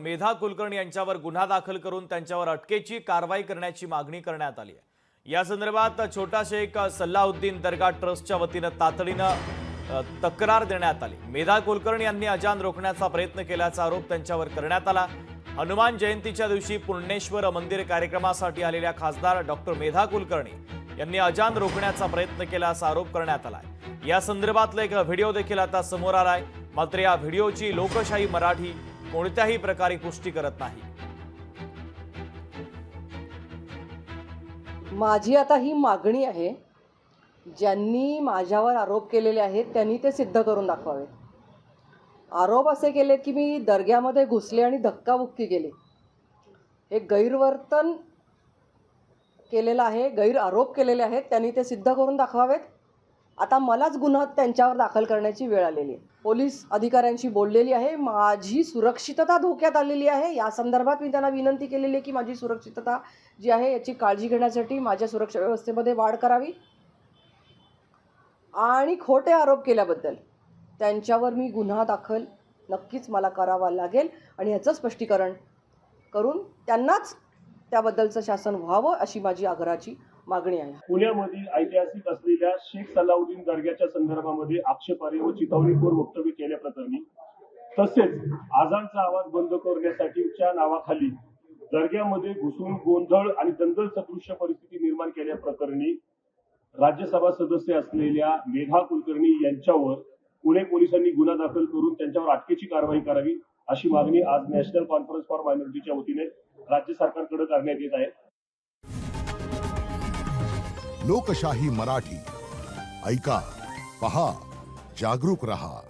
मेधा कुलकर्णी यांच्यावर गुन्हा दाखल करून त्यांच्यावर अटकेची कारवाई करण्याची मागणी करण्यात आली आहे। या संदर्भात छोटा शेख सल्लाउद्दीन दर्गा ट्रस्टच्या वतीने तातडीने तक्रार देण्यात आली। मेधा कुलकर्णी यांनी अजान रोखण्याचा प्रयत्न केल्याचा आरोप त्यांच्यावर करण्यात आला। हनुमान जयंतीच्या दिवशी पुण्येश्वर मंदिर कार्यक्रमासाठी आलेल्या खासदार डॉक्टर मेधा कुलकर्णी यांनी अजान रोखण्याचा प्रयत्न केल्याचा आरोप करण्यात आला। या संदर्भातला एक व्हिडिओ देखील आता समोर आलाय, मात्र या व्हिडिओची लोकशाही मराठी कोणत्याही प्रकारे पुष्टी करत नाही। माझी आता ही मागणी आहे, ज्यांनी माझ्यावर आरोप केलेले आहेत त्यांनी ते सिद्ध करून दाखवावे। आरोप असे केले की मी दर्ग्यामध्ये घुसले आणि धक्काबुक्की केली, हे गैरवर्तन केलेलं आहे, गैर आरोप केलेले आहेत, त्यांनी ते सिद्ध करून दाखवावेत। आता मलाच गुन्हा त्यांच्यावर दाखल करण्याची वेळ आलेली आहे। पोलीस अधिकाऱ्यांशी बोललेली आहे, माझी सुरक्षितता धोक्यात आलेली आहे। या संदर्भात मी त्यांना विनंती केलेली आहे की माझी सुरक्षितता जी आहे याची काळजी घेण्यासाठी माझ्या सुरक्षा व्यवस्थेमध्ये वाढ करावी आणि खोटे आरोप केल्याबद्दल त्यांच्यावर मी गुन्हा दाखल नक्कीच मला करावा लागेल आणि याचं स्पष्टीकरण करून त्यांनाच त्याबद्दलचं शासन व्हावं अशी माझी आग्रहाची मागणी आहे। पुण्यामध्ये ऐतिहासिक असलेल्या शेख सल्लाउद्दीन दर्ग्याच्या संदर्भामध्ये आक्षेपार्ह व चिथावणीखोर वक्तव्य केल्याप्रकरणी तसेच आजानचा आवाज बंद करण्यासाठीच्या नावाखाली दर्ग्यामध्ये घुसून गोंधळ आणि दंगल सदृश्य परिस्थिती निर्माण केल्याप्रकरणी राज्यसभा सदस्य असलेल्या मेधा कुलकर्णी यांच्यावर पुणे पोलिसांनी गुन्हा दाखल करून त्यांच्यावर अटकेची कारवाई करावी अशी मागणी आज नॅशनल कॉन्फरन्स फॉर मायनॉरिटीच्या वतीने राज्य सरकारकडे करण्यात येत आहे। लोकशाही मराठी ऐका, पहा, जागरूक रहा।